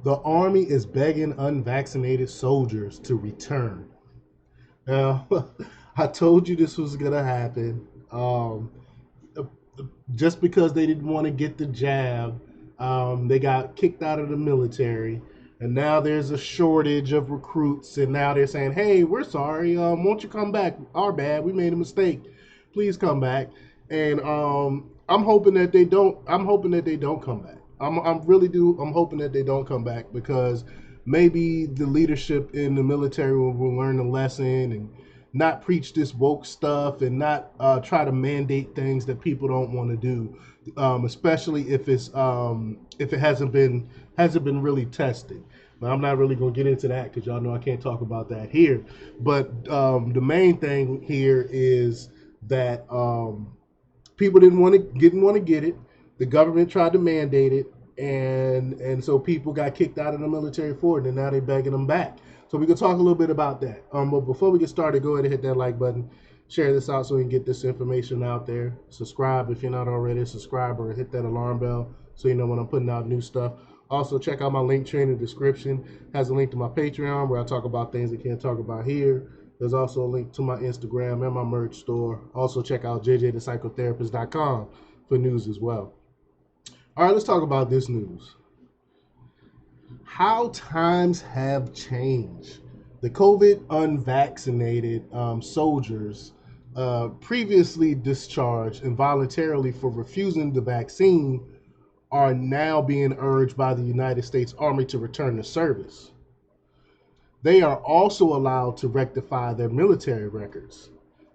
The Army is begging unvaccinated soldiers to return. Now, I told you this was going to happen. Just because they didn't want to get the jab, they got kicked out of the military. And now there's a shortage of recruits. And now they're saying, hey, we're sorry. Won't you come back? Our bad. We made a mistake. Please come back. And I'm hoping that they don't. I'm hoping that they don't come back. I'm really do. I'm hoping that they don't come back because maybe the leadership in the military will learn a lesson and not preach this woke stuff and not try to mandate things that people don't want to do, especially if it hasn't been really tested. Now, I'm not really going to get into that because y'all know I can't talk about that here. But the main thing here is that people didn't want to get it. The government tried to mandate it, and so people got kicked out of the military for it, and now they're begging them back. So we can talk a little bit about that. But before we get started, go ahead and hit that like button, share this out so we can get this information out there. Subscribe if you're not already a subscriber, hit that alarm bell so you know when I'm putting out new stuff. Also, check out my link tree in the description. It has a link to my Patreon where I talk about things I can't talk about here. There's also a link to my Instagram and my merch store. Also, check out jjthepsychotherapist.com for news as well. All right, let's talk about this news. How times have changed. The COVID unvaccinated soldiers previously discharged involuntarily for refusing the vaccine are now being urged by the United States Army to return to service. They are also allowed to rectify their military records.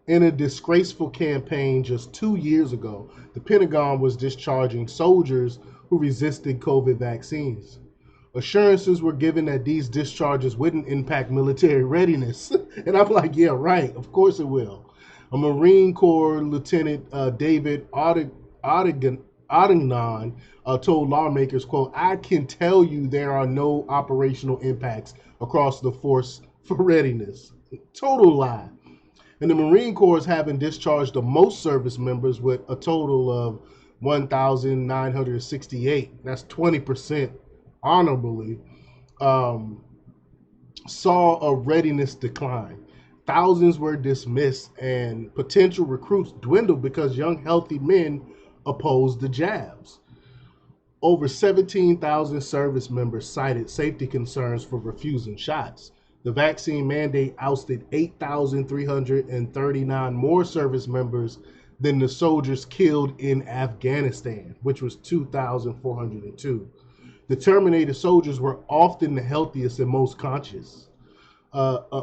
In a disgraceful campaign just 2 years ago, the Pentagon was discharging soldiers who resisted COVID vaccines. Assurances were given that these discharges wouldn't impact military readiness. And I'm like, yeah, right, of course it will. A Marine Corps Lieutenant David Ottignon told lawmakers, quote, I can tell you there are no operational impacts across the force for readiness. Total lie. And the Marine Corps having discharged the most service members with a total of 1,968. That's 20% honorably, saw a readiness decline. Thousands were dismissed and potential recruits dwindled because young, healthy men opposed the jabs. Over 17,000 service members cited safety concerns for refusing shots. The vaccine mandate ousted 8,339 more service members than the soldiers killed in Afghanistan, which was 2,402. The terminated soldiers were often the healthiest and most conscious.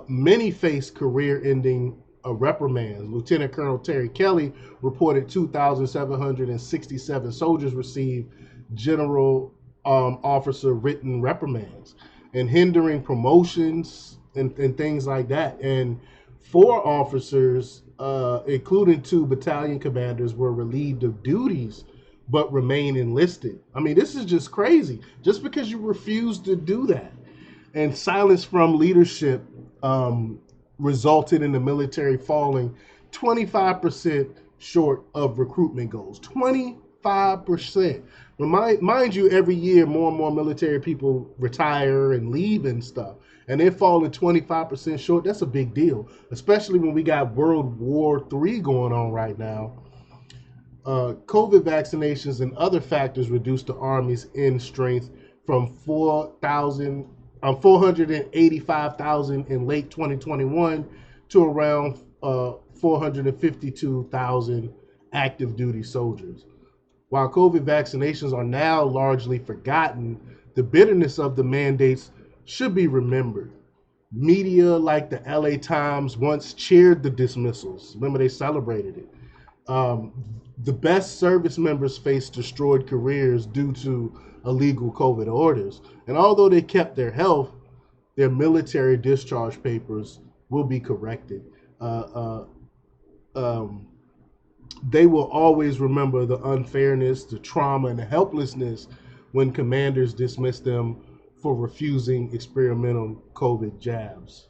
Many faced career-ending reprimands. Lieutenant Colonel Terry Kelly reported 2,767 soldiers received general officer written reprimands and hindering promotions and things like that. And 4 officers, including 2 battalion commanders, were relieved of duties but remain enlisted. I mean, this is just crazy. Just because you refuse to do that. And silence from leadership resulted in the military falling 25% short of recruitment goals. 25%. Mind you, every year more and more military people retire and leave and stuff. And they're falling 25% short. That's a big deal, especially when we got World War III going on right now. COVID vaccinations and other factors reduced the Army's end strength from 485,000 in late 2021 to around 452,000 active duty soldiers. While COVID vaccinations are now largely forgotten, the bitterness of the mandates should be remembered. Media like the LA Times once cheered the dismissals. Remember, they celebrated it. The best service members faced destroyed careers due to illegal COVID orders. And although they kept their health, their military discharge papers will be corrected. They will always remember the unfairness, the trauma, and the helplessness when commanders dismiss them for refusing experimental COVID jabs.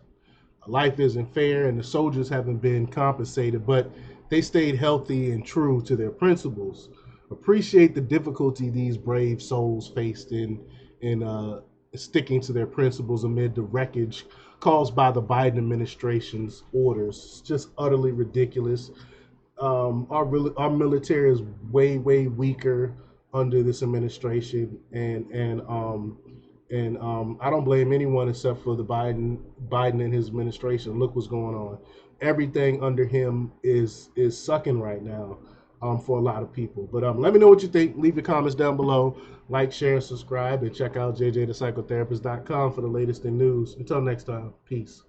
Life isn't fair, and the soldiers haven't been compensated, but they stayed healthy and true to their principles. Appreciate the difficulty these brave souls faced in sticking to their principles amid the wreckage caused by the Biden administration's orders. It's just utterly ridiculous. Our military is way weaker under this administration, and I don't blame anyone except for the Biden and his administration. Look what's going on. Everything under him is sucking right now, for a lot of people. But let me know what you think. Leave your comments down below. Like, share, and subscribe, and check out jjthepsychotherapist.com for the latest in news. Until next time, peace.